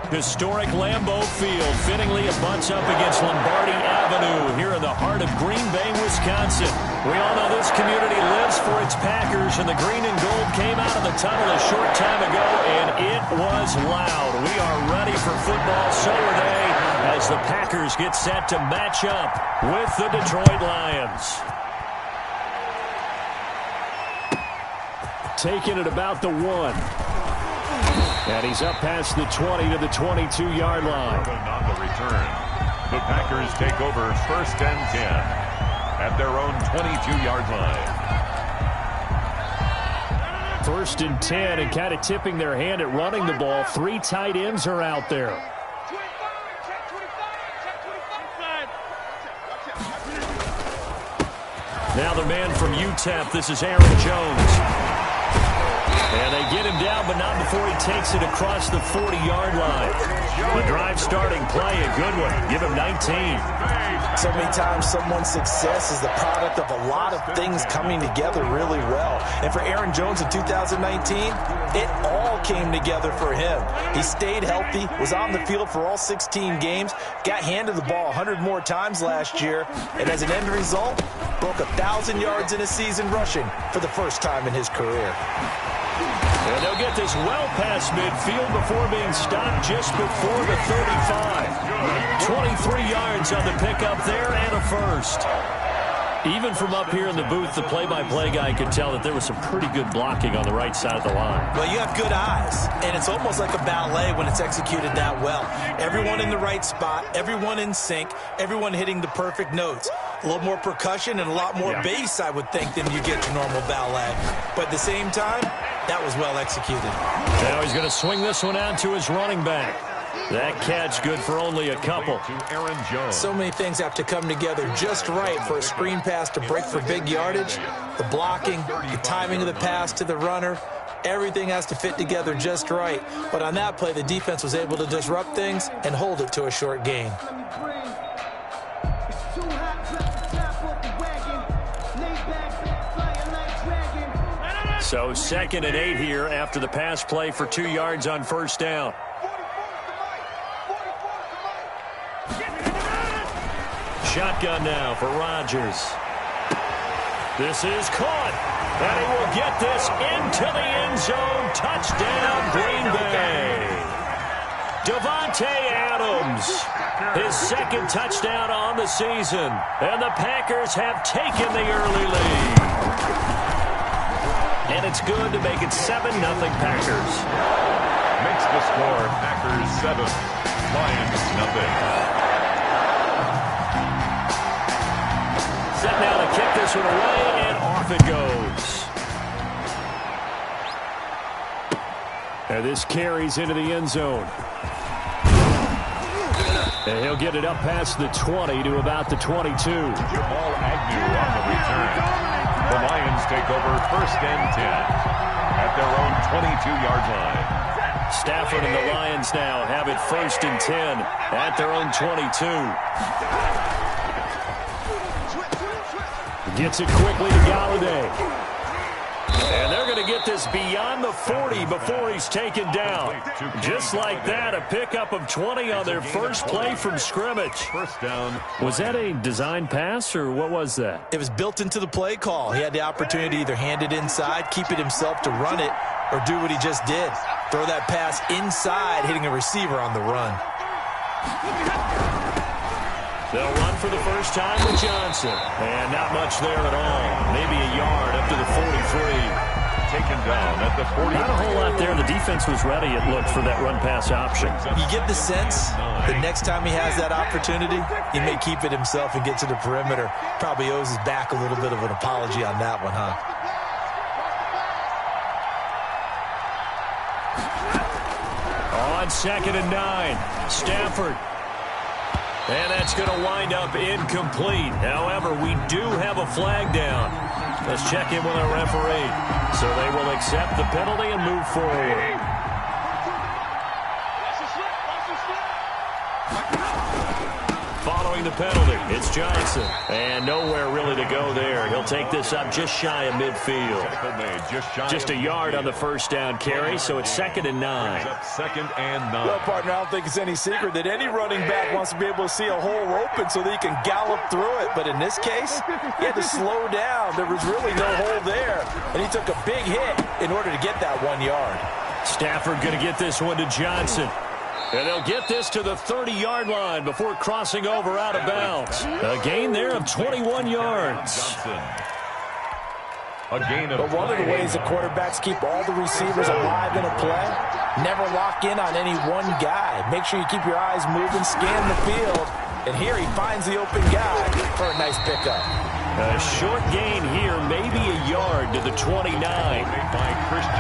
Historic Lambeau Field fittingly abuts up against Lombardi Avenue here in the heart of Green Bay, Wisconsin. We all know this community lives for its Packers, and the green and gold came out of the tunnel a short time ago, and it was loud. We are ready for football, so are they, as the Packers get set to match up with the Detroit Lions. Taking it about the 1. And he's up past the 20 to the 22-yard line. On the return, the Packers take over 1st and 10 at their own 22-yard line. 1st and 10, and kind of tipping their hand at running the ball. 3 tight ends are out there. Now the man from UTEP, this is Aaron Jones. And they get him down, but not before he takes it across the 40-yard line. The drive starting play, a good one. Give him 19. So many times someone's success is the product of a lot of things coming together really well. And for Aaron Jones in 2019, it all came together for him. He stayed healthy, was on the field for all 16 games, got handed the ball 100 more times last year, and as an end result, broke 1,000 yards in a season rushing for the first time in his career. And they'll get this well past midfield before being stopped just before the 35. 23 yards on the pickup there and a first. Even from up here in the booth, the play-by-play guy could tell that there was some pretty good blocking on the right side of the line. Well, you have good eyes, and it's almost like a ballet when it's executed that well. Everyone in the right spot, everyone in sync, everyone hitting the perfect notes. A little more percussion and a lot more bass, I would think, than you get to normal ballet. But at the same time, that was well executed. Now he's going to swing this one out to his running back. That catch good for only a couple. Aaron Jones. So many things have to come together just right for a screen pass to break for big yardage. The blocking, the timing of the pass to the runner, everything has to fit together just right. But on that play, the defense was able to disrupt things and hold it to a short gain. So 2nd and 8 here after the pass play for 2 yards on 1st down. Shotgun now for Rodgers. This is caught. And he will get this into the end zone. Touchdown, Green Bay. Davante Adams, his 2nd touchdown on the season. And the Packers have taken the early lead. And it's good to make it 7-0 Packers. Makes the score Packers 7, Lions 0. Set now to kick this one away, and off it goes. And this carries into the end zone. And he'll get it up past the 20 to about the 22. Jamal Agnew on the return. The Lions take over 1st and 10 at their own 22-yard line. Stafford and the Lions now have it 1st and 10 at their own 22. Gets it quickly to Galladay. And they're going to get this beyond the 40 before he's taken down. Just like that, a pickup of 20 on their first play from scrimmage. 1st down. Was that a design pass, or what was that? It was built into the play call. He had the opportunity to either hand it inside, keep it himself to run it, or do what he just did. Throw that pass inside, hitting a receiver on the run. They'll run for the first time with Johnson. And not much there at all. Maybe a yard up to the 43. Taken down at the 40. Not a whole lot there. The defense was ready, it looked, for that run-pass option. You get the sense the next time he has that opportunity, he may keep it himself and get to the perimeter. Probably owes his back a little bit of an apology on that one, huh? On 2nd and 9, Stafford. And that's going to wind up incomplete. However, we do have a flag down. Let's check in with our referee. So they will accept the penalty and move forward. Following the penalty. It's Johnson. And nowhere really to go there. He'll take this up just shy of midfield. Just a yard on the first down carry, so it's 2nd and 9. Second and 9. Well, partner, I don't think it's any secret that any running back wants to be able to see a hole open so that he can gallop through it. But in this case, he had to slow down. There was really no hole there. And he took a big hit in order to get that 1 yard. Stafford going to get this one to Johnson. And they'll get this to the 30-yard line before crossing over out of bounds. A gain there of 21 yards. A gain of But one of the ways the quarterbacks keep all the receivers alive in a play, never lock in on any one guy. Make sure you keep your eyes moving, scan the field. And here he finds the open guy for a nice pickup. A short gain here, maybe a yard to the 29.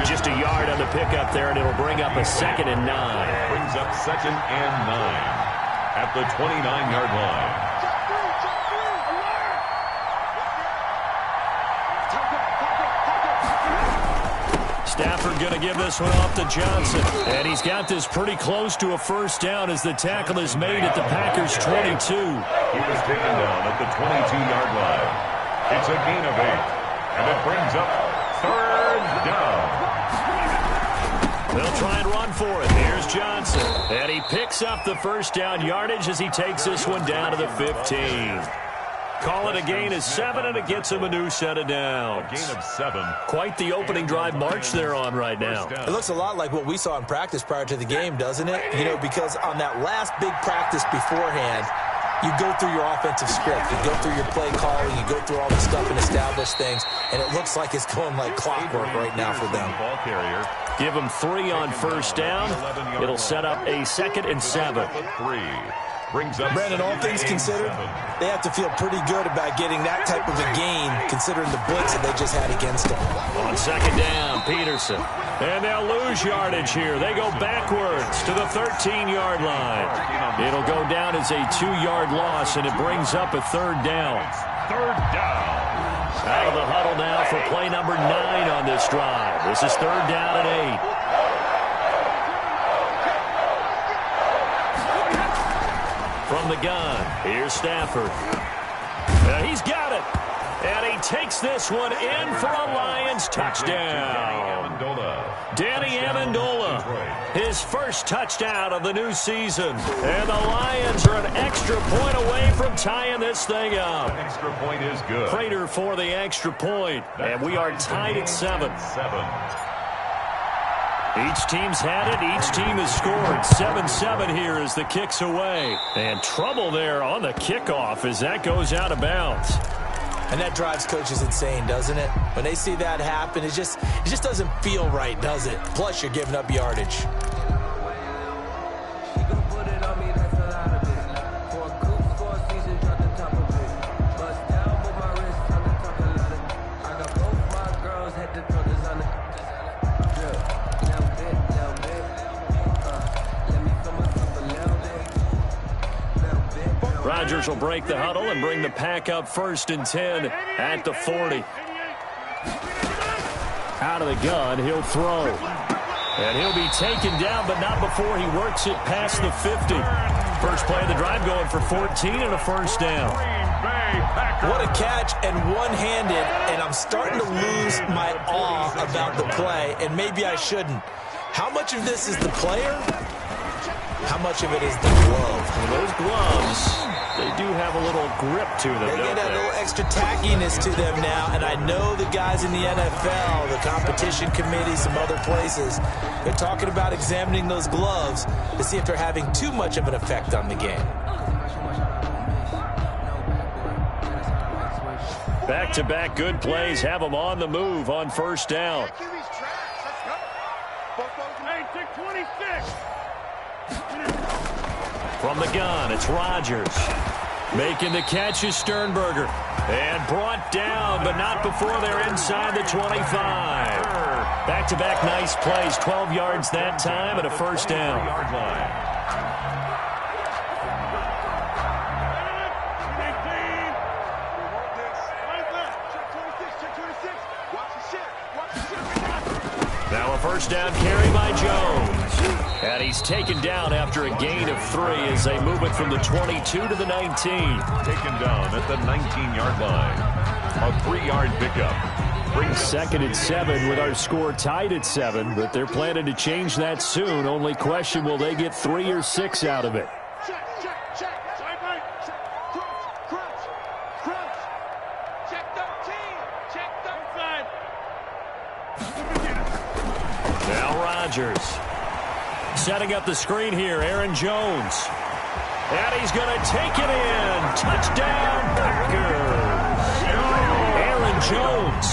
Just a yard on the pickup there, and it'll bring up a 2nd and 9. Brings up 2nd and 9 at the 29-yard line. Stafford going to give this one off to Johnson. And he's got this pretty close to a first down as the tackle is made at the Packers' 22. He was taken down at the 22-yard line. It's a gain of 8. And it brings up 3rd down. They'll try and run for it. Here's Johnson. And he picks up the first down yardage as he takes this one down to the 15. Call it a gain of 7, and it gets him a new set of downs. A gain of 7. Quite the opening drive march they're on right now. It looks a lot like what we saw in practice prior to the game, doesn't it? You know, because on that last big practice beforehand, you go through your offensive script, you go through your play calling, you go through all the stuff and establish things, and it looks like it's going like clockwork right now for them. Ball carrier. Give them 3 on first down. It'll set up a 2nd and 7. 3. Brings up Brandon, all things considered, they have to feel pretty good about getting that type of a gain considering the blitz that they just had against them. On 2nd down, Peterson. And they'll lose yardage here. They go backwards to the 13-yard line. It'll go down as a 2-yard loss, and it brings up a 3rd down. 3rd down. Out of the huddle now for play number 9 on this drive. This is 3rd down and 8. From the gun, here's Stafford. He's got it. And he takes this one in for a Lions touchdown. Danny Amendola, his first touchdown of the new season. And the Lions are an extra point away from tying this thing up. Extra point is good. Prater for the extra point. And we are tied at 7. Each team's had it. Each team has scored. 7-7 here as the kick's away. And trouble there on the kickoff as that goes out of bounds. And that drives coaches insane, doesn't it? When they see that happen, it just doesn't feel right, does it? Plus, you're giving up yardage. Rodgers will break the huddle and bring the pack up 1st and 10 at the 40. Out of the gun, he'll throw. And he'll be taken down, but not before he works it past the 50. First play of the drive going for 14 and a first down. What a catch and one-handed, and I'm starting to lose my awe about the play, and maybe I shouldn't. How much of this is the player? How much of it is the glove? Well, those gloves, they do have a little grip to them, They get a little extra tackiness to them now, and I know the guys in the NFL, the competition committee, some other places, they're talking about examining those gloves to see if they're having too much of an effect on the game. Back-to-back good plays have them on the move on first down. From the gun, it's Rodgers. Making the catch is Sternberger. And brought down, but not before they're inside the 25. Back-to-back nice plays, 12 yards that time and a first down. Now a first down carry by Jones. And he he's taken down after a gain of 3 as they move it from the 22 to the 19. Taken down at the 19-yard line. A 3-yard pickup. Brings 2nd and 7 with our score tied at 7, but they're planning to change that soon. Only question, will they get 3 or 6 out of it? Now Rodgers setting up the screen here. Aaron Jones. And he's going to take it in. Touchdown, Packers. Aaron Jones,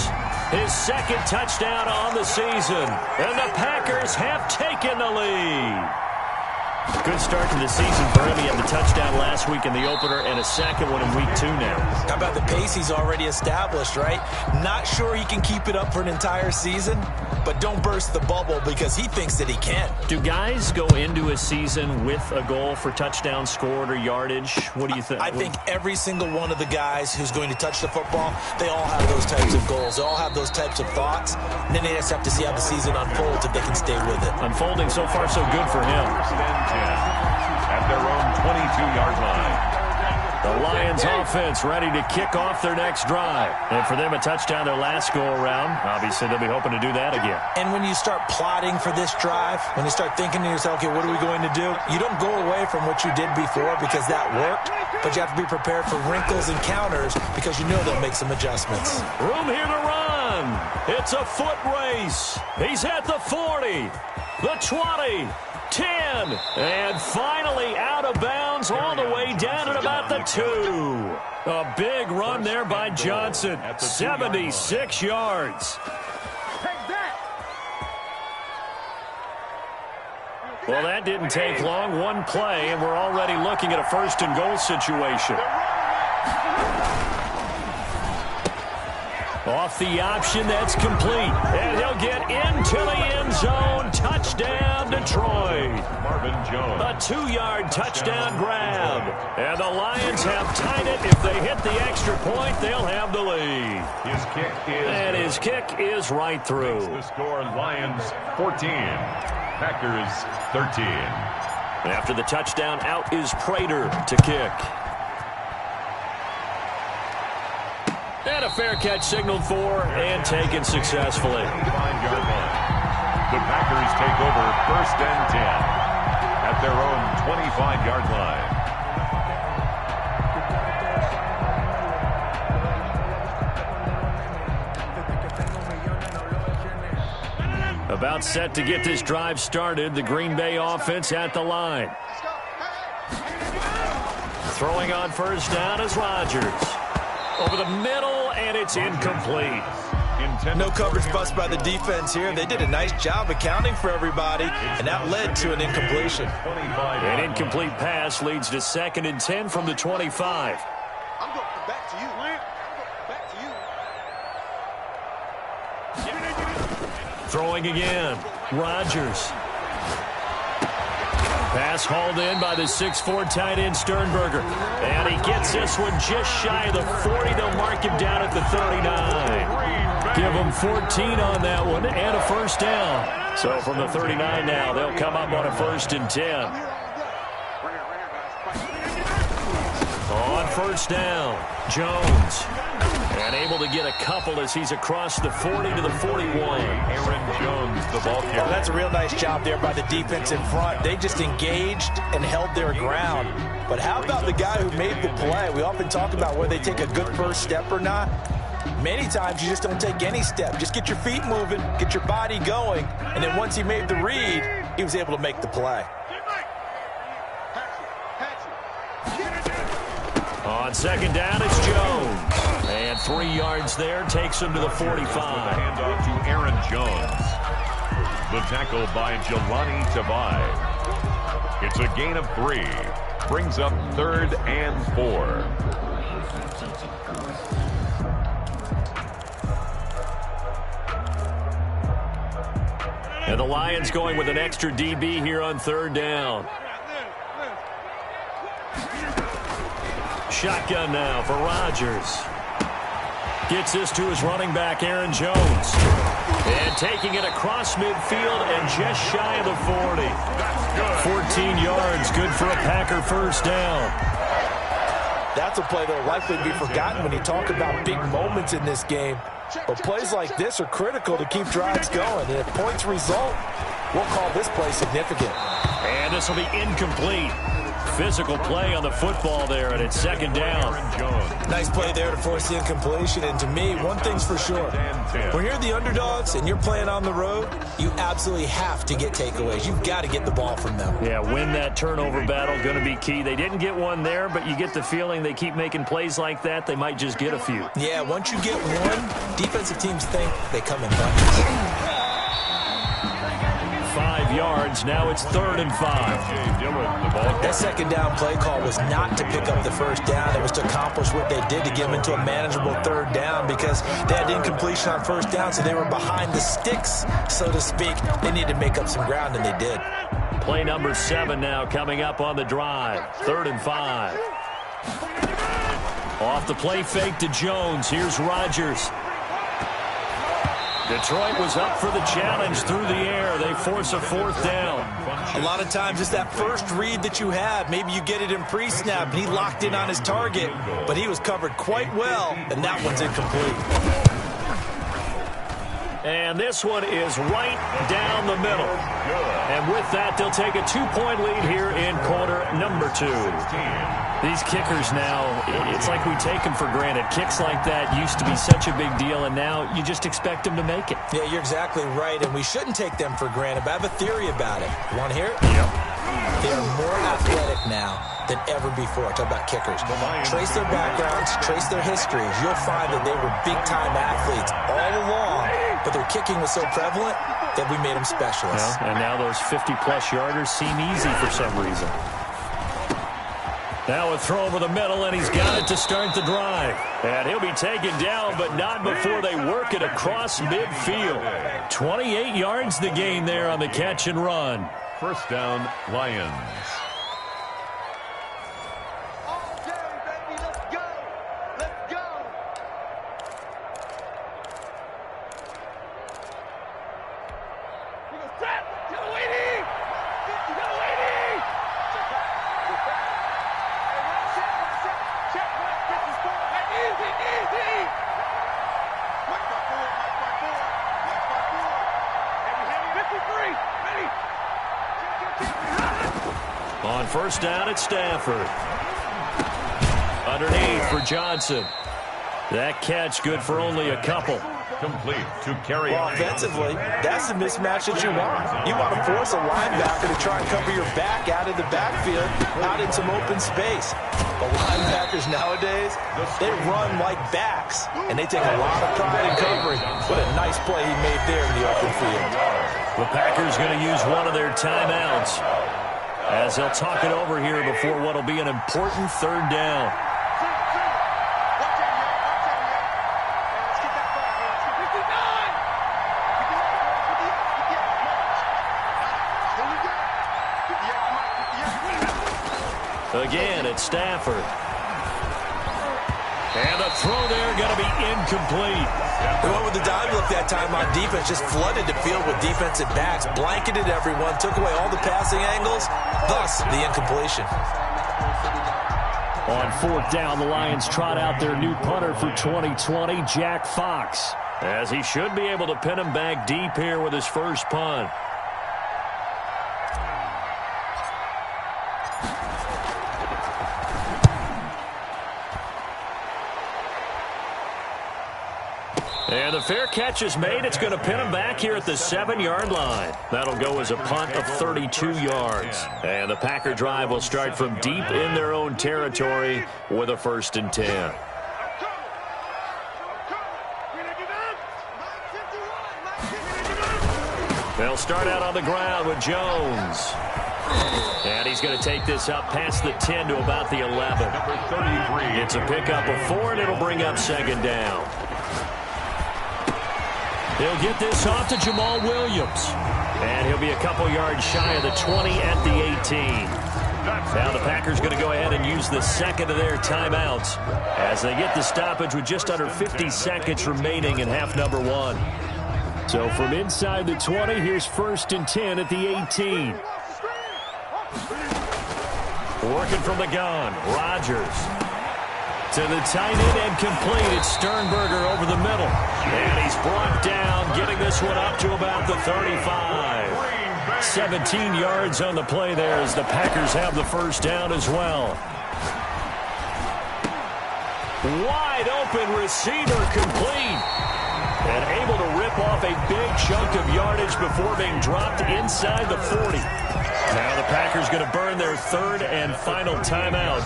his 2nd touchdown on the season. And the Packers have taken the lead. Good start to the season for him. He had the touchdown last week in the opener and a 2nd one in week 2 now. How about the pace he's already established, right? Not sure he can keep it up for an entire season, but don't burst the bubble because he thinks that he can. Do guys go into a season with a goal for touchdown scored or yardage? What do you think? I think every single one of the guys who's going to touch the football, they all have those types of goals. They all have those types of thoughts. And then they just have to see how the season unfolds if they can stay with it. Unfolding so far so good for him. At their own 22-yard line. The Lions offense ready to kick off their next drive. And for them, a touchdown their last go-around. Obviously, they'll be hoping to do that again. And when you start plotting for this drive, when you start thinking to yourself, okay, what are we going to do? You don't go away from what you did before because that worked, but you have to be prepared for wrinkles and counters because you know they'll make some adjustments. Room here to run. It's a foot race. He's at the 40, the 20, 10, and finally out of bounds all the way down at about the 2. A big run there by Johnson, 76 yards. Well, that didn't take long. One play, and we're already looking at a 1st and goal situation. Off the option, that's complete. And he'll get into the end zone. Touchdown, Detroit. Marvin Jones. A 2-yard touchdown grab. And the Lions have tied it. If they hit the extra point, they'll have the lead. His kick is... And his kick is right through. The score, Lions 14. Packers 13. After the touchdown, out is Prater to kick. And a fair catch signaled for and taken successfully. 5-yard line. The Packers take over 1st and 10 at their own 25-yard line. About set to get this drive started. The Green Bay offense at the line. Throwing on 1st down is Rodgers. Over the middle, and it's incomplete. No coverage bust by the defense here. They did a nice job accounting for everybody, and that led to an incompletion. An incomplete pass leads to 2nd and 10 from the 25. I'm going back to you. Back to you. Throwing again. Rodgers. Pass hauled in by the 6'4" tight end Sternberger. And he gets this one just shy of the 40. They'll mark him down at the 39. Give him 14 on that one and a 1st down. So from the 39 now, they'll come up on a 1st and 10. On 1st down, Jones. And able to get a couple as he's across the 40 to the 41. Aaron Jones, the ball carrier. Well, that's a real nice job there by the defense in front. They just engaged and held their ground. But how about the guy who made the play? We often talk about whether they take a good first step or not. Many times you just don't take any step. Just get your feet moving, get your body going, and then once he made the read, he was able to make the play. On 2nd down, it's Jones. And 3 yards there takes him to the 45. Handoff to Aaron Jones. The tackle by Jelani Tavai. It's a gain of 3. Brings up 3rd and 4. And the Lions going with an extra DB here on 3rd down. Shotgun now for Rodgers. Gets this to his running back, Aaron Jones. And taking it across midfield and just shy of the 40. good for a Packer first down. That's a play that will likely be forgotten when you talk about big moments in this game. But plays like this are critical to keep drives going. And if points result, we'll call this play significant. And this will be incomplete. Physical play on the football there, and it's second down. Nice play there to force the incompletion. And to me, one thing's for sure. When you're the underdogs and you're playing on the road, you absolutely have to get takeaways. You've got to get the ball from them. Yeah, win that turnover battle, going to be key. They didn't get one there, but you get the feeling they keep making plays like that, they might just get a few. Yeah, once you get one, defensive teams think they come in bunches. 5 yards. Now it's 3rd and 5. That second down play call was not to pick up the first down. It was to accomplish what they did to get them into a manageable 3rd down because they had incompletion on first down, so they were behind the sticks, so to speak. They needed to make up some ground, and they did. Play number 7 now coming up on the drive. 3rd and 5. Off the play fake to Jones. Here's Rodgers. Detroit was up for the challenge through the air. They force a 4th down. A lot of times it's that first read that you have. Maybe you get it in pre-snap, and he locked in on his target, but he was covered quite well, and that one's incomplete. And this one is right down the middle. And with that, they'll take a 2-point lead here in quarter number 2. These kickers now, it's like we take them for granted. Kicks like that used to be such a big deal, and now you just expect them to make it. Yeah, you're exactly right, and we shouldn't take them for granted, but I have a theory about it. You want to hear it? Yep. They are more athletic now than ever before. Talk about kickers. Trace their backgrounds, trace their histories. You'll find that they were big-time athletes all along, but their kicking was so prevalent that we made them specialists. Well, and now those 50-plus yarders seem easy for some reason. Now a throw over the middle, and he's got it to start the drive. And he'll be taken down, but not before they work it across midfield. 28 yards the gain there on the catch and run. First down, Lions. On first down, it's Stafford. Underneath for Johnson. That catch good for only a couple. Complete to carry. Well, offensively, that's the mismatch that you want. You want to force a linebacker to try and cover your back out of the backfield, out in some open space. But linebackers nowadays, they run like backs, and they take a lot of pride in covering. What a nice play he made there in the open field. The Packers going to use one of their timeouts as they'll talk it over here before what will be an important 3rd down. Again, it's Stafford. And the throw there going to be incomplete. They went with the dime look that time on defense, just flooded the field with defensive backs, blanketed everyone, took away all the passing angles, thus the incompletion. On 4th down, the Lions trot out their new punter for 2020, Jack Fox, as he should be able to pin him back deep here with his first punt. And the fair catch is made. It's going to pin him back here at the 7-yard line. That'll go as a punt of 32 yards. And the Packer drive will start from deep in their own territory with a 1st and 10. They'll start out on the ground with Jones. And he's going to take this up past the 10 to about the 11. Number 33. It's a pickup of 4, and it'll bring up 2nd down. He'll get this off to Jamal Williams. And he'll be a couple yards shy of the 20 at the 18. Now the Packers going to go ahead and use the 2nd of their timeouts as they get the stoppage with just under 50 seconds remaining in half number 1. So from inside the 20, here's 1st and 10 at the 18. Working from the gun. Rodgers. To the tight end and complete. It's Sternberger over the middle. And he's brought down, getting this one up to about the 35. 17 yards on the play there as the Packers have the first down as well. Wide open receiver complete. And able to rip off a big chunk of yardage before being dropped inside the 40. Now the Packers going to burn their third and final timeout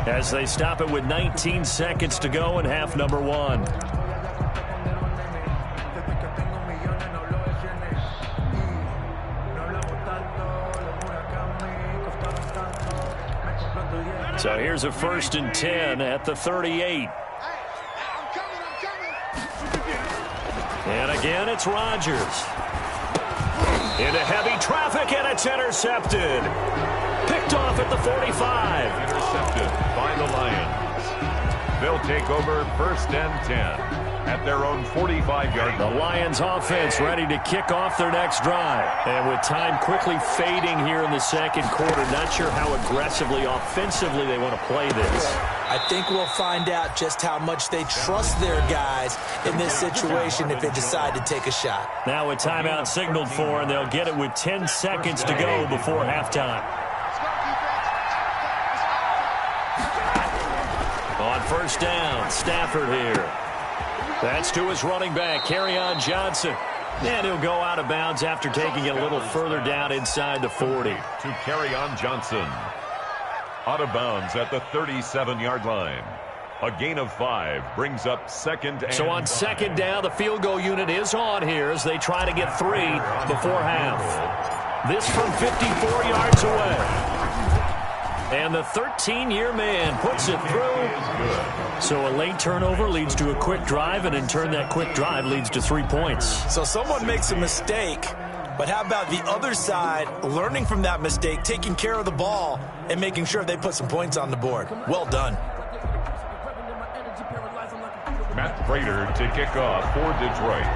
as they stop it with 19 seconds to go in half number one. So here's a 1st and 10 at the 38. And again, it's Rodgers. Into heavy traffic, and it's intercepted. Picked off at the 45. Intercepted by the Lions. They'll take over 1st and 10 at their own 45-yard line. The Lions offense ready to kick off their next drive. And with time quickly fading here in the second quarter, not sure how aggressively, offensively they want to play this. I think we'll find out just how much they trust their guys in this situation if they decide to take a shot. Now a timeout signaled for, and they'll get it with 10 seconds to go before halftime. On 1st down, Stafford here. That's to his running back, Kerryon Johnson. And he'll go out of bounds after taking it a little further down inside the 40. To Kerryon Johnson. Out of bounds at the 37-yard line. A gain of 5 brings up 2nd and So on 2nd down, the field goal unit is on here as they try to get 3 before half. This from 54 yards away. And the 13-year man puts it through. So a late turnover leads to a quick drive, and in turn that quick drive leads to 3 points. So someone makes a mistake, but how about the other side learning from that mistake, taking care of the ball, and making sure they put some points on the board? Well done. Matt Prater to kick off for Detroit.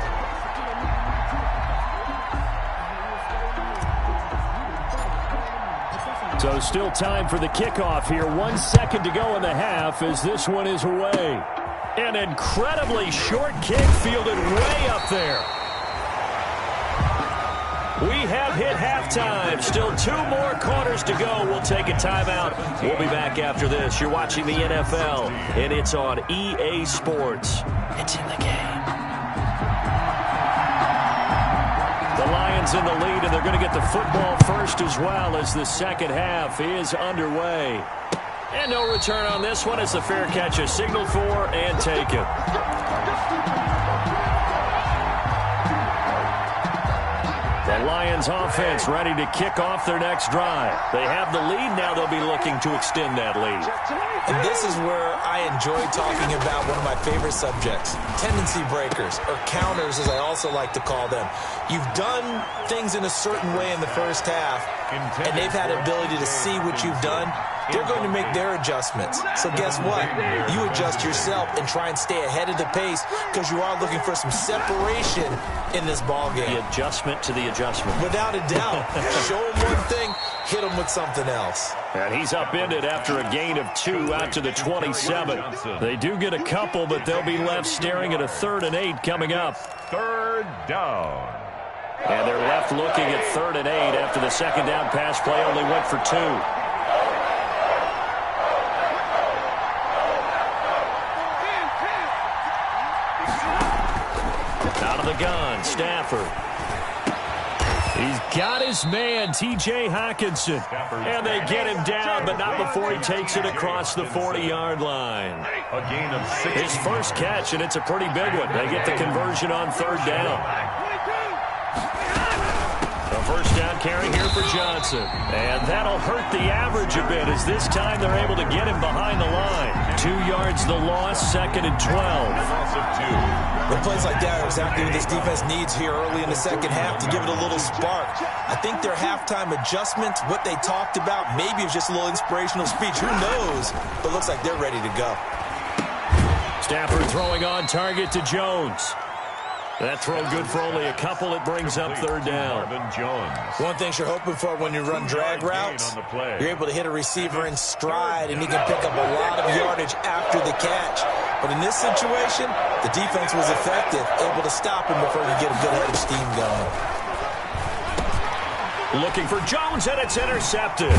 So still time for the kickoff here. 1 second to go in the half as this one is away. An incredibly short kick fielded way up there. We have hit halftime. Still 2 more quarters to go. We'll take a timeout. We'll be back after this. You're watching the NFL, and it's on EA Sports. It's in the game. The Lions in the lead, and they're going to get the football first as well as the second half is underway. And no return on this one as the fair catch is signaled for and taken. The Lions offense ready to kick off their next drive. They have the lead. Now they'll be looking to extend that lead. And this is where I enjoy talking about one of my favorite subjects, tendency breakers, or counters as I also like to call them. You've done things in a certain way in the first half, and they've had ability to see what you've done. They're going to make their adjustments. So guess what? You adjust yourself and try and stay ahead of the pace because you are looking for some separation in this ball game. The adjustment to the adjustment. Without a doubt. Show them one thing, hit them with something else. And he's upended after a gain of 2 out to the 27. They do get a couple, but they'll be left staring at a 3rd and 8 coming up. 3rd down. And they're left looking at 3rd and 8 after the second down pass play only went for 2. Out of the gun, Stafford. He's got his man, T.J. Hockenson. And they get him down, but not before he takes it across the 40-yard line. A gain of 6. His first catch, and it's a pretty big one. They get the conversion on 3rd down. A first down carry here for Johnson. And that'll hurt the average a bit as this time they're able to get him behind the line. 2 yards the loss, 2nd and 12. Loss of 2. The plays like that are exactly what this defense needs here early in the second half to give it a little spark. I think their halftime adjustment, what they talked about, maybe it's just a little inspirational speech. Who knows? But looks like they're ready to go. Stafford throwing on target to Jones. That throw good for only a couple. It brings up third down. One thing you're hoping for when you run drag routes, you're able to hit a receiver in stride, and he can pick up a lot of yardage after the catch. But in this situation, the defense was effective, able to stop him before he get a good head of steam going. Looking for Jones, and it's intercepted.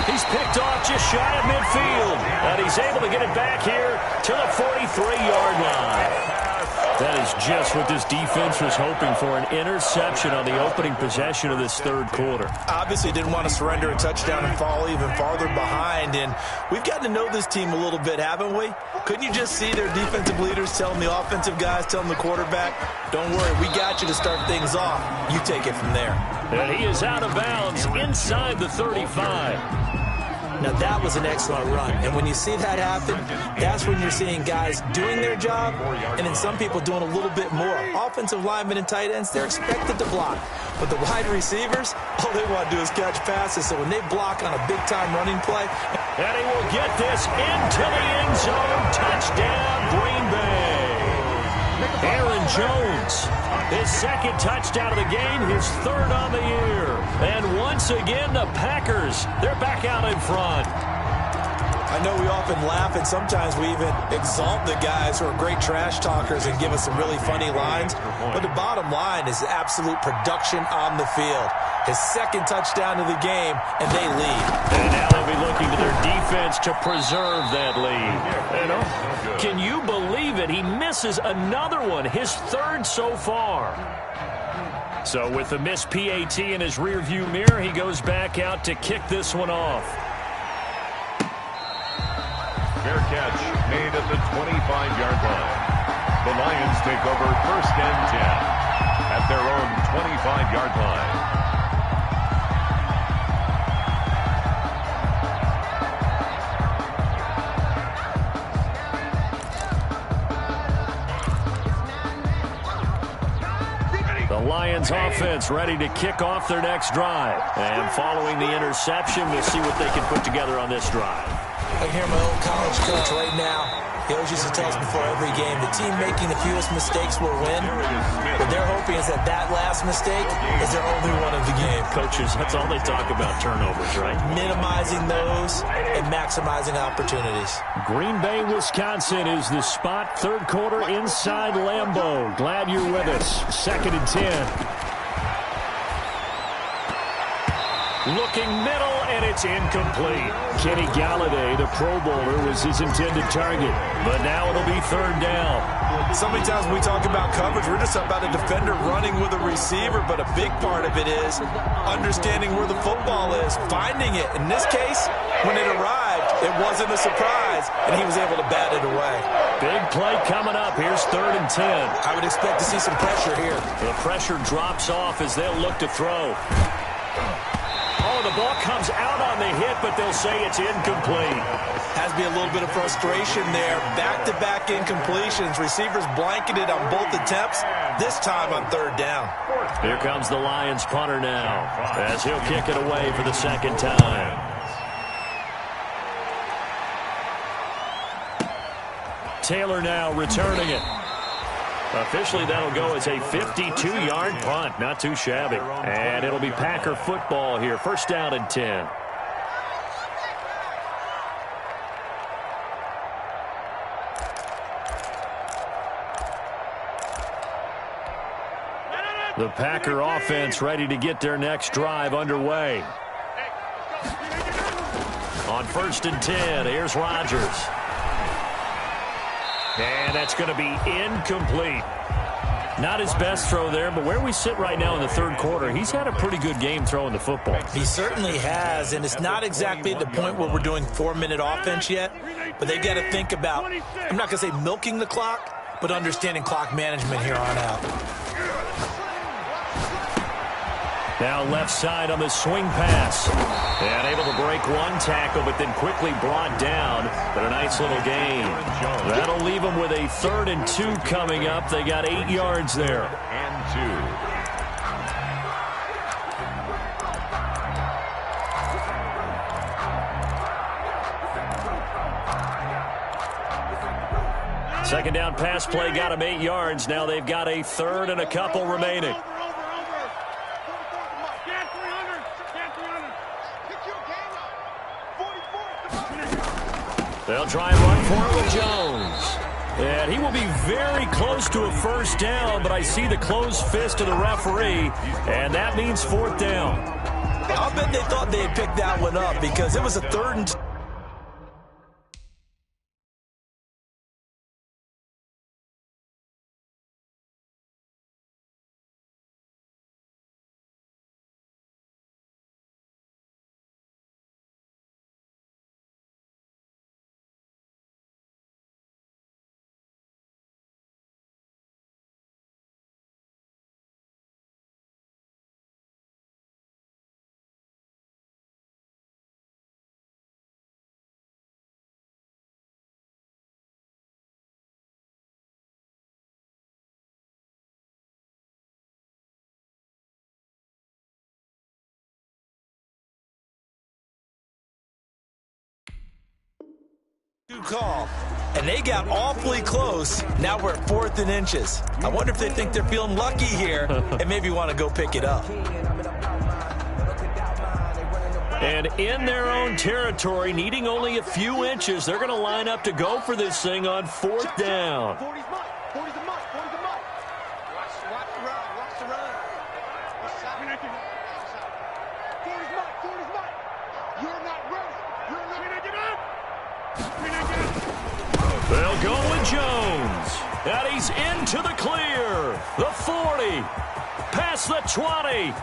He's picked off just shy of midfield, and he's able to get it back here to the 43-yard line. That is just what this defense was hoping for, an interception on the opening possession of this third quarter. Obviously didn't want to surrender a touchdown and fall even farther behind, and we've gotten to know this team a little bit, haven't we? Couldn't you just see their defensive leaders telling the offensive guys, telling the quarterback, don't worry, we got you to start things off. You take it from there. And he is out of bounds inside the 35. Now, that was an excellent run. And when you see that happen, that's when you're seeing guys doing their job and then some people doing a little bit more. Offensive linemen and tight ends, they're expected to block. But the wide receivers, all they want to do is catch passes. So when they block on a big-time running play. And he will get this into the end zone. Touchdown, Green Bay. Aaron Jones, his second touchdown of the game, his third on the year. And once again, the Packers, they're back out in front. I know we often laugh, and sometimes we even exalt the guys who are great trash talkers and give us some really funny lines. But the bottom line is absolute production on the field. His second touchdown of the game, and they lead. And now they'll be looking to their defense to preserve that lead. And can you believe it? He misses another one, his third so far. So with the missed PAT in his rearview mirror, he goes back out to kick this one off. Fair catch made at the 25-yard line. The Lions take over 1st and 10 at their own 25-yard line. The Lions offense ready to kick off their next drive. And following the interception, we'll see what they can put together on this drive. I hear my old college coach right now. He always used to tell us before every game, the team making the fewest mistakes will win. What they're hoping is that that last mistake is their only one of the game. Coaches, that's all they talk about, turnovers, right? Minimizing those and maximizing opportunities. Green Bay, Wisconsin is the spot. Third quarter inside Lambeau. Glad you're with us. 2nd and 10. Looking middle, and it's incomplete. Kenny Galladay, the Pro Bowler, was his intended target. But now it'll be 3rd down. So many times when we talk about coverage, we're just about a defender running with a receiver, but a big part of it is understanding where the football is, finding it. In this case, when it arrived, it wasn't a surprise, and he was able to bat it away. Big play coming up. Here's 3rd and 10. I would expect to see some pressure here. The pressure drops off as they'll look to throw. Oh, the ball comes out on the hit, but they'll say it's incomplete. Has to be a little bit of frustration there. Back-to-back incompletions. Receivers blanketed on both attempts, this time on 3rd down. Here comes the Lions punter now, as he'll kick it away for the 2nd time. Taylor now returning it. Officially, that'll go as a 52-yard punt. Not too shabby. And it'll be Packer football here. 1st down and 10. The Packer offense ready to get their next drive underway. On 1st and 10, here's Rodgers. And that's going to be incomplete. Not his best throw there, but where we sit right now in the 3rd quarter, he's had a pretty good game throwing the football. He certainly has, and it's not exactly at the point where we're doing 4-minute offense yet, but they've got to think about, I'm not going to say milking the clock, but understanding clock management here on out. Now left side on the swing pass. And able to break one tackle, but then quickly brought down. But a nice little gain. That'll leave them with a 3rd and 2 coming up. They got 8 yards there. And 2. Second down pass play got him 8 yards. Now they've got a third and a couple remaining. They'll try and run for it with Jones. And he will be very close to a first down, but I see the closed fist of the referee, and that means fourth down. I'll bet they thought they had picked that one up because it was a third and call, and they got awfully close. Now we're at 4th and inches. I wonder if they think they're feeling lucky here and maybe want to go pick it up. And in their own territory, needing only a few inches, they're going to line up to go for this thing on 4th down. They'll go with Jones. And he's into the clear. The 40. Past the 20.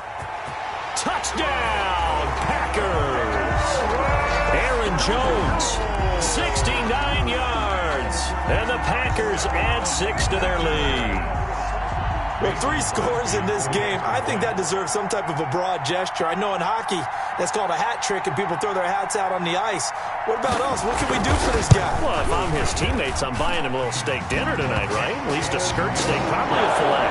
Touchdown, Packers. Aaron Jones, 69 yards. And the Packers add 6 to their lead. Well, 3 scores in this game. I think that deserves some type of a broad gesture. I know in hockey, that's called a hat trick, and people throw their hats out on the ice. What about us? What can we do for this guy? Well, if I'm his teammates, I'm buying him a little steak dinner tonight, right? At least a skirt steak, probably a filet.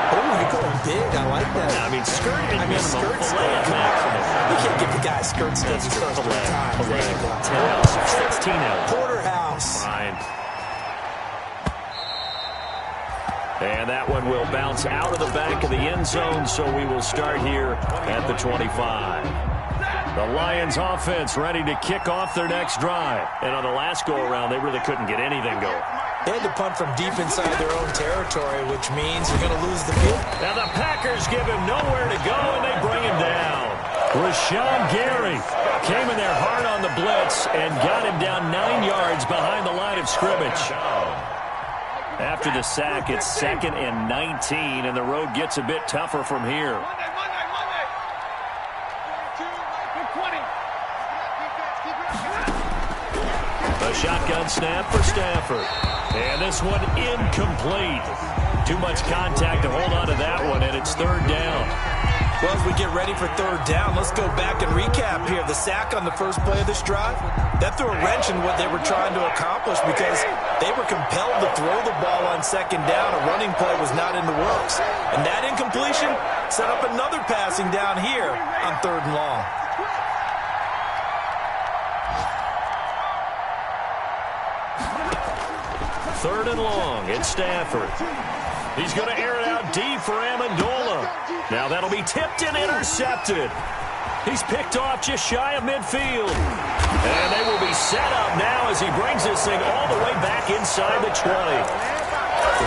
Oh, you're going big. I like that. Yeah, I mean, skirt at minimum, skirt filet steak. at maximum. You can't give the guy a skirt steak. That's true. Filet. 10 Filet. ounces, 16 ounces. Porterhouse. Fine. And that one will bounce out of the back of the end zone, so we will start here at the 25. The Lions offense ready to kick off their next drive. And on the last go-around, they really couldn't get anything going. They had to punt from deep inside their own territory, which means you're going to lose the field. Now the Packers give him nowhere to go, and they bring him down. Rashawn Gary came in there hard on the blitz and got him down 9 yards behind the line of scrimmage. After the sack, it's 2nd and 19, and the road gets a bit tougher from here. A shotgun snap for Stafford. And this one incomplete. Too much contact to hold on to that one, and it's 3rd down. Well, as we get ready for 3rd down, let's go back and recap here. The sack on the first play of this drive, that threw a wrench in what they were trying to accomplish because they were compelled to throw the ball on 2nd down. A running play was not in the works. And that incompletion set up another passing down here on 3rd and long. Third and long, it's Stafford. He's going to air it out deep for Amendola. Now that'll be tipped and intercepted. He's picked off just shy of midfield. And they will be set up now as he brings this thing all the way back inside the 20.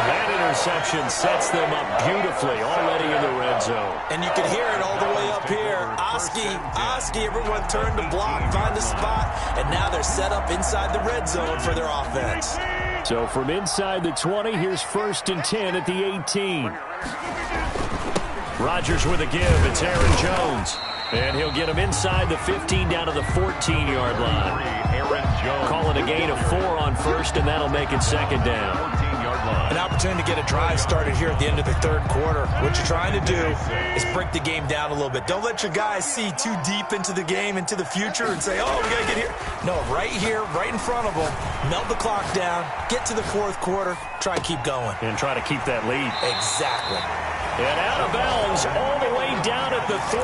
That interception sets them up beautifully already in the red zone. And you can hear it all the way up here. Oski, everyone turned to block, find a spot, and now they're set up inside the red zone for their offense. So from inside the 20, here's 1st and 10 at the 18. Rodgers with a give. It's Aaron Jones. And he'll get him inside the 15 down to the 14-yard line. Aaron Jones. Call it a gain of 4 on 1st, and that'll make it 2nd down. 14-yard line. An opportunity to get a drive started here at the end of the 3rd quarter. What you're trying to do is break the game down a little bit. Don't let your guys see too deep into the game, into the future, and say, oh, we got to get here. No, right here, right in front of them, melt the clock down, get to the 4th quarter, try and keep going. And try to keep that lead. Exactly. And out of bounds all the way down at the 3.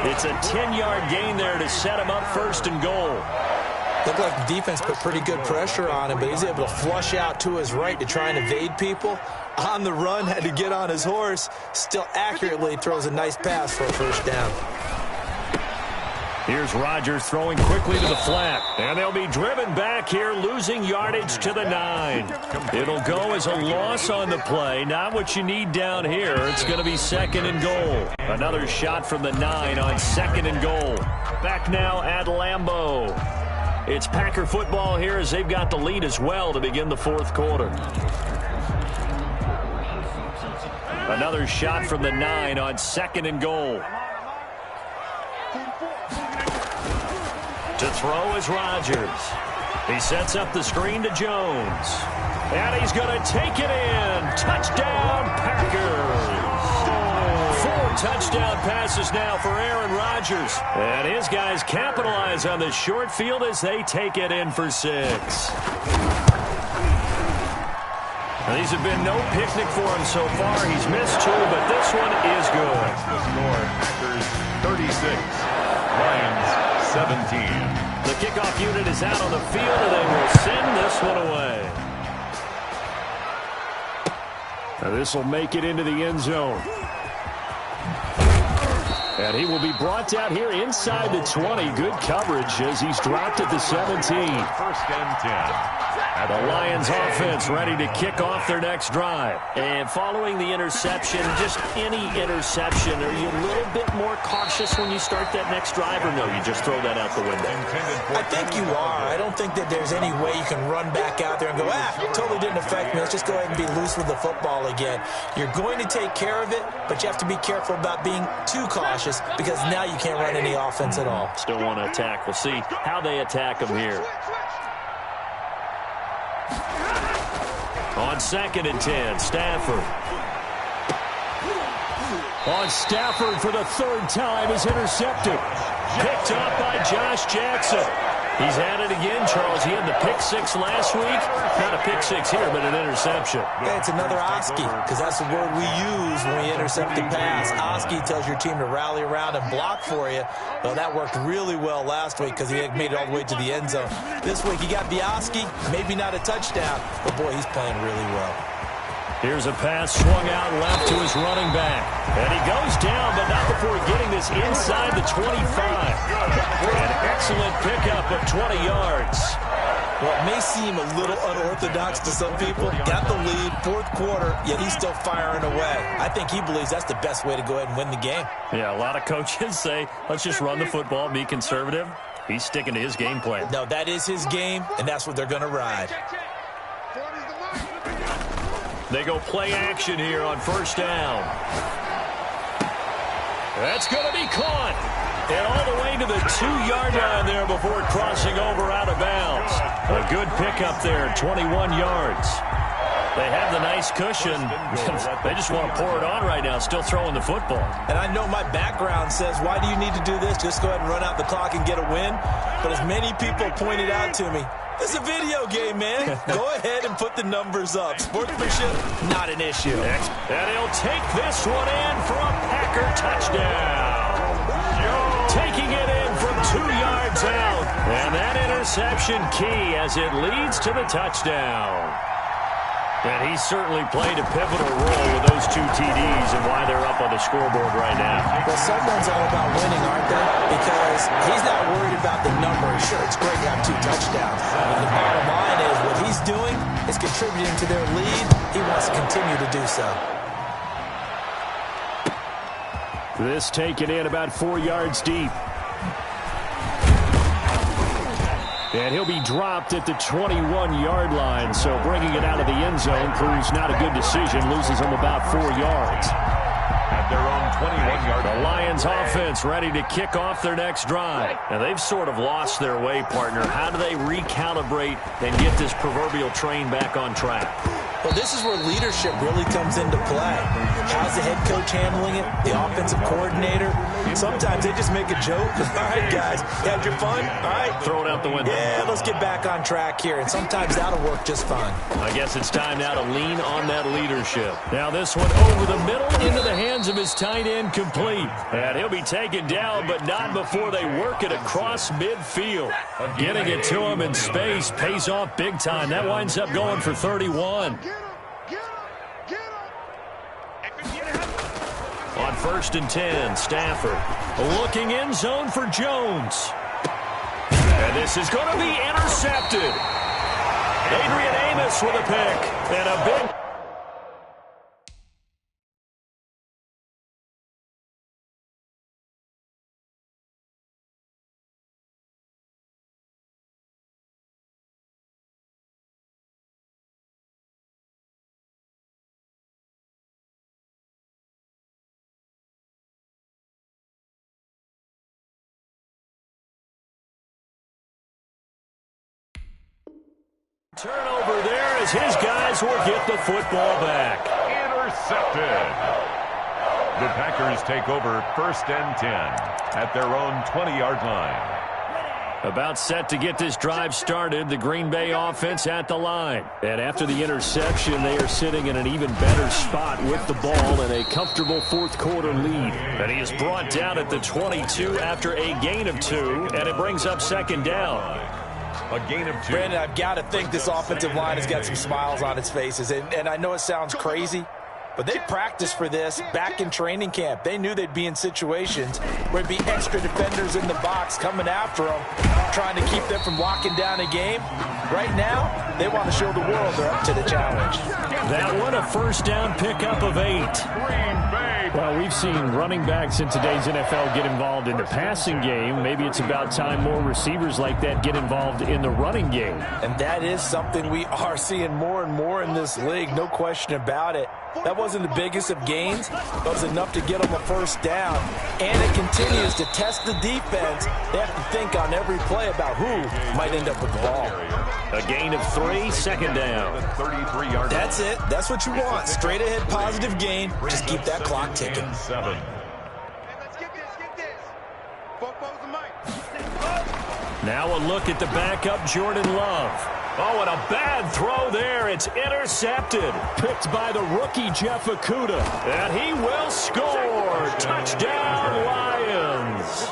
It's a 10-yard gain there to set him up 1st and goal. Looked like the defense put pretty good pressure on him, but he's able to flush out to his right to try and evade people. On the run, had to get on his horse. Still accurately throws a nice pass for a first down. Here's Rodgers throwing quickly to the flat. And they'll be driven back here, losing yardage to the 9. It'll go as a loss on the play. Not what you need down here. It's going to be 2nd and goal. Another shot from the 9 on 2nd and goal. Back now at Lambeau. It's Packer football here as they've got the lead as well to begin the 4th quarter. Another shot from the 9 on 2nd and goal. To throw is Rodgers. He sets up the screen to Jones. And he's going to take it in. Touchdown, Packers. 4 touchdown passes now for Aaron Rodgers. And his guys capitalize on the short field as they take it in for 6. Now, these have been no picnic for him so far. He's missed 2, but this one is good. The score, Packers 36, Lions 17. The kickoff unit is out on the field, and they will send this one away. Now this will make it into the end zone. And he will be brought down here inside the 20. Good coverage as he's dropped at the 17. 1st and 10. The Lions offense ready to kick off their next drive. And following the interception, just any interception, are you a little bit more cautious when you start that next drive, or no, you just throw that out the window? I think you are. I don't think that there's any way you can run back out there and go, totally didn't affect me. Let's just go ahead and be loose with the football again. You're going to take care of it, but you have to be careful about being too cautious because now you can't run any offense at all. Still want to attack. We'll see how they attack him here. On 2nd and 10, Stafford. On Stafford for the 3rd time is intercepted. Picked up by Josh Jackson. He's at it again, Charles. He had the pick 6 last week. Not a pick 6 here, but an interception. Yeah, it's another Oski, because that's the word we use when we intercept the pass. Oski tells your team to rally around and block for you. Well, that worked really well last week because he had made it all the way to the end zone. This week he got the Oski, maybe not a touchdown, but boy, he's playing really well. Here's a pass swung out left to his running back. And he goes down, but not before getting this inside the 25. An excellent pickup of 20 yards. Well, it may seem a little unorthodox to some people. Got the lead, 4th quarter, yet he's still firing away. I think he believes that's the best way to go ahead and win the game. Yeah, a lot of coaches say, let's just run the football, be conservative. He's sticking to his game plan. No, that is his game, and that's what they're going to ride. They go play action here on 1st down. That's going to be caught. And all the way to the 2-yard line there before crossing over out of bounds. A good pickup there, 21 yards. They have the nice cushion. They just want to pour it on right now, still throwing the football. And I know my background says, why do you need to do this? Just go ahead and run out the clock and get a win. But as many people pointed out to me, it's a video game, man. Go ahead and put the numbers up. Sportsmanship, not an issue. And he'll take this one in for a Packer touchdown. Taking it in from 2 yards out. And that interception key as it leads to the touchdown. And he certainly played a pivotal role with those 2 TDs and why they're up on the scoreboard right now. Well, someone's all about winning, aren't they? Because he's not worried about the number. Sure, it's great to have 2 touchdowns. But the bottom line is what he's doing is contributing to their lead. He wants to continue to do so. This taken in about 4 yards deep. And he'll be dropped at the 21-yard line, so bringing it out of the end zone proves not a good decision, loses him about 4 yards. At their own 21-yard line. The Lions offense ready to kick off their next drive. Now, they've sort of lost their way, partner. How do they recalibrate and get this proverbial train back on track? Well, this is where leadership really comes into play. How's the head coach handling it? The offensive coordinator? Sometimes they just make a joke. All right, guys, you had your fun? All right. Throw it out the window. Yeah, let's get back on track here, and sometimes that'll work just fine. I guess it's time now to lean on that leadership. Now this one over the middle into the hands of his tight end, complete. And he'll be taken down, but not before they work it across midfield. Getting it to him in space pays off big time. That winds up going for 31. On 1st and 10, Stafford looking end zone for Jones. And this is going to be intercepted. Adrian Amos with a pick and a big... Turnover there as his guys will get the football back. Intercepted. The Packers take over 1st and 10 at their own 20-yard line. About set to get this drive started, the Green Bay offense at the line. And after the interception, they are sitting in an even better spot with the ball and a comfortable fourth-quarter lead. And he is brought down at the 22 after a gain of 2, and it brings up 2nd down. A gain of 2. Brandon, I've got to think this offensive line has got some smiles on its faces. And I know it sounds crazy, but they practiced for this back in training camp. They knew they'd be in situations where there'd be extra defenders in the box coming after them, trying to keep them from locking down a game. Right now, they want to show the world they're up to the challenge. That one, a 1st down pickup of 8. Well, we've seen running backs in today's NFL get involved in the passing game. Maybe it's about time more receivers like that get involved in the running game. And that is something we are seeing more and more in this league, no question about it. That wasn't the biggest of gains, but it was enough to get them a 1st down. And it continues to test the defense. They have to think on every play about who might end up with the ball. A gain of 3, 2nd down. 33-yard. That's it. That's what you want. Straight ahead positive gain. Just keep that clock ticking. 7. Let's get this. Bobo's the mic. Now a look at the backup, Jordan Love. Oh, and a bad throw there. It's intercepted. Picked by the rookie, Jeff Okudah. And he will score. Touchdown, Lions.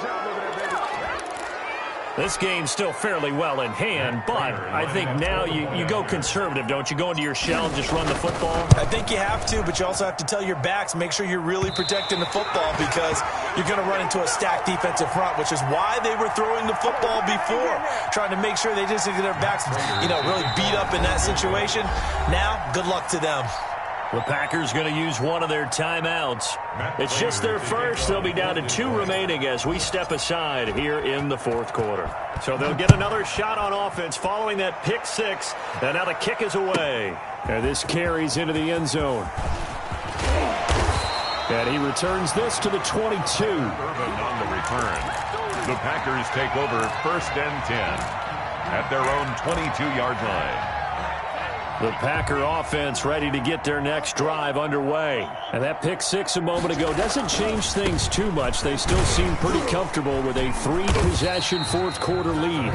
This game's still fairly well in hand, but I think now you go conservative, don't you? Go into your shell and just run the football? I think you have to, but you also have to tell your backs, make sure you're really protecting the football because you're going to run into a stacked defensive front, which is why they were throwing the football before, trying to make sure they just get their backs, really beat up in that situation. Now, good luck to them. The Packers going to use one of their timeouts. It's just their first. They'll be down to 2 remaining as we step aside here in the 4th quarter. So they'll get another shot on offense following that pick 6. And now the kick is away. And this carries into the end zone. And he returns this to the 22. Urban on the return. The Packers take over 1st and 10 at their own 22-yard line. The Packer offense ready to get their next drive underway. And that pick 6 a moment ago doesn't change things too much. They still seem pretty comfortable with a 3-possession 4th-quarter lead.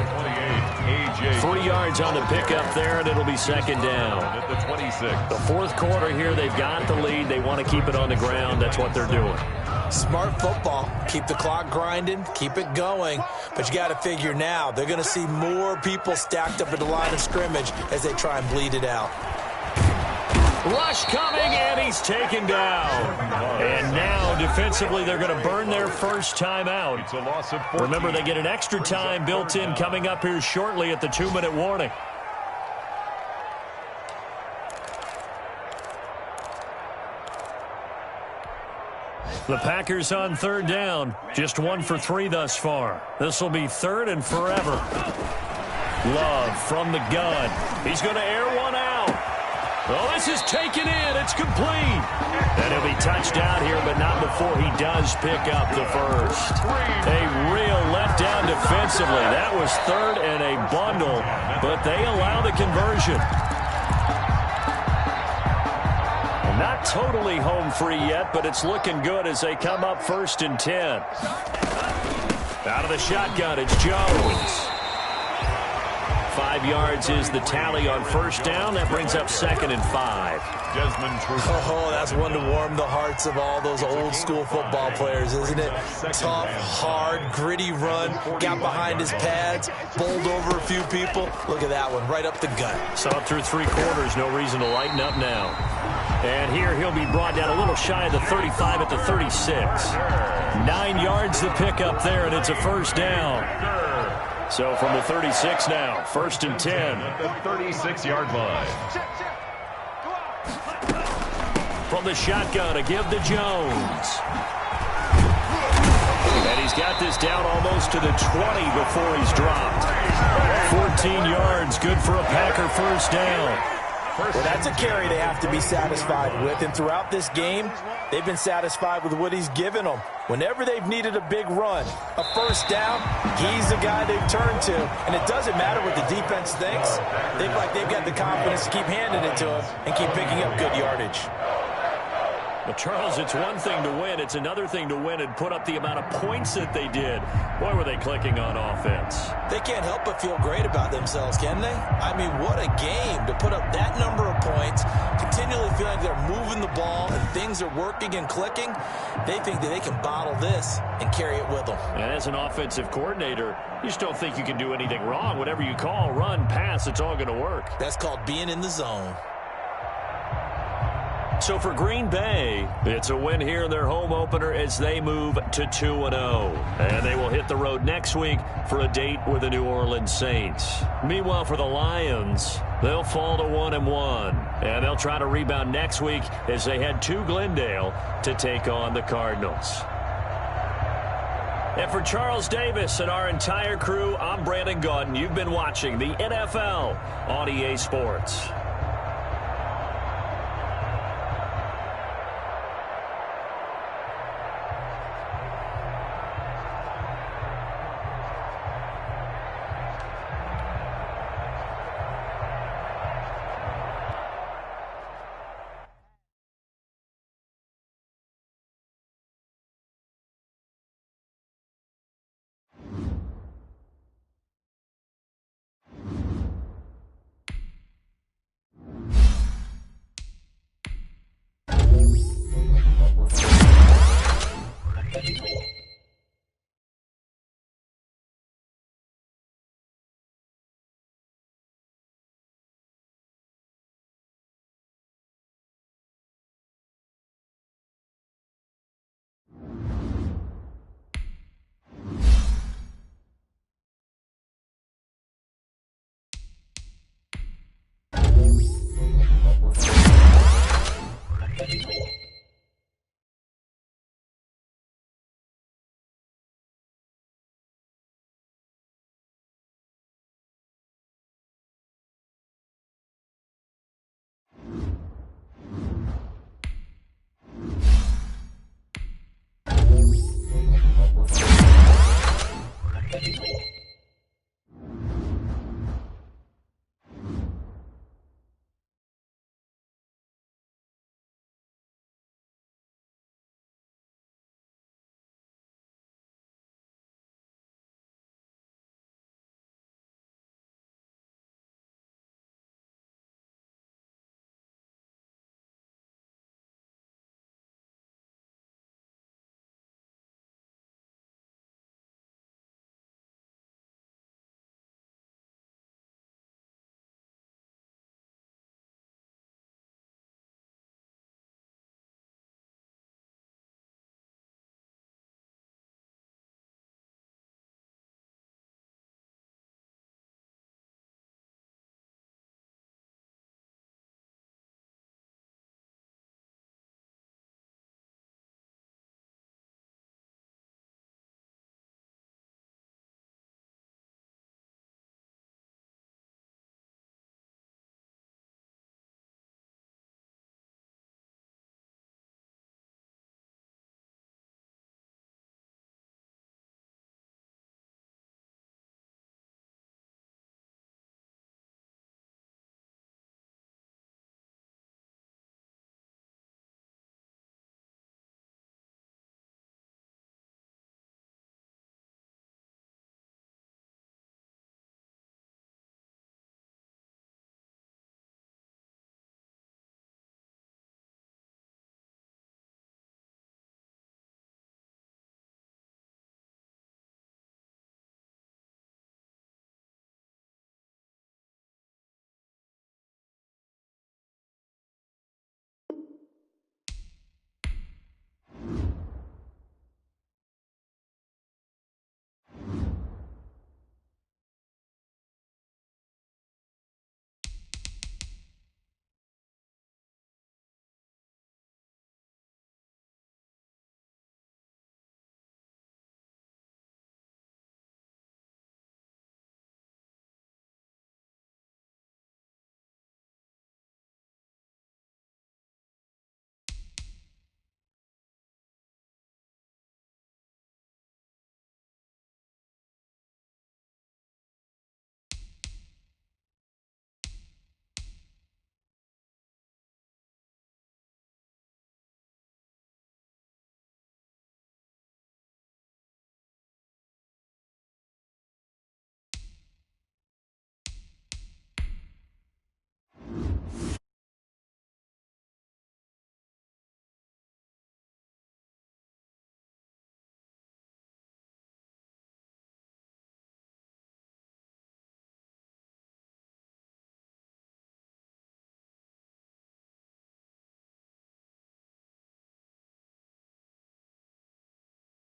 3 yards on the pickup there, and it'll be 2nd down. At the 26. The 4th quarter here, they've got the lead. They want to keep it on the ground. That's what they're doing. Smart football. Keep the clock grinding. Keep it going. But you got to figure now, they're going to see more people stacked up at the line of scrimmage as they try and bleed it out. Rush coming, and he's taken down. And now, defensively, they're going to burn their first timeout. It's a loss of 14. Remember, they get an extra time built in coming up here shortly at the 2-minute warning. The Packers on 3rd down. Just 1 for 3 thus far. This will be 3rd and forever. Love from the gun. He's going to air one out. Oh, this is taken in. It's complete. And he'll be touched out here, but not before he does pick up the first. A real letdown defensively. That was 3rd and a bundle, but they allow the conversion. Not totally home free yet, but it's looking good as they come up 1st and 10. Out of the shotgun, it's Jones. 5 yards is the tally on 1st down. That brings up 2nd and 5. Oh, that's one to warm the hearts of all those old school football players, isn't it? Tough, hard, gritty run. Got behind his pads, bowled over a few people. Look at that one, right up the gut. Saw it through 3 quarters. No reason to lighten up now. And here he'll be brought down a little shy of the 35 at the 36. 9 yards to pick up there, and it's a 1st down. So from the 36 now, 1st and 10. The 36-yard line. From the shotgun, a give to Jones. And he's got this down almost to the 20 before he's dropped. 14 yards, good for a Packer 1st down. Well, that's a carry they have to be satisfied with, and throughout this game, they've been satisfied with what he's given them. Whenever they've needed a big run, a 1st down, he's the guy they've turned to, and it doesn't matter what the defense thinks. They've got the confidence to keep handing it to him and keep picking up good yardage. Well, Charles, it's one thing to win. It's another thing to win and put up the amount of points that they did. Boy, were they clicking on offense. They can't help but feel great about themselves, can they? I mean, what a game to put up that number of points, continually feeling like they're moving the ball and things are working and clicking. They think that they can bottle this and carry it with them. And as an offensive coordinator, you just don't think you can do anything wrong. Whatever you call, run, pass, it's all going to work. That's called being in the zone. So for Green Bay, it's a win here in their home opener as they move to 2-0. And they will hit the road next week for a date with the New Orleans Saints. Meanwhile, for the Lions, they'll fall to 1-1. And they'll try to rebound next week as they head to Glendale to take on the Cardinals. And for Charles Davis and our entire crew, I'm Brandon Gaudin. You've been watching the NFL on EA Sports.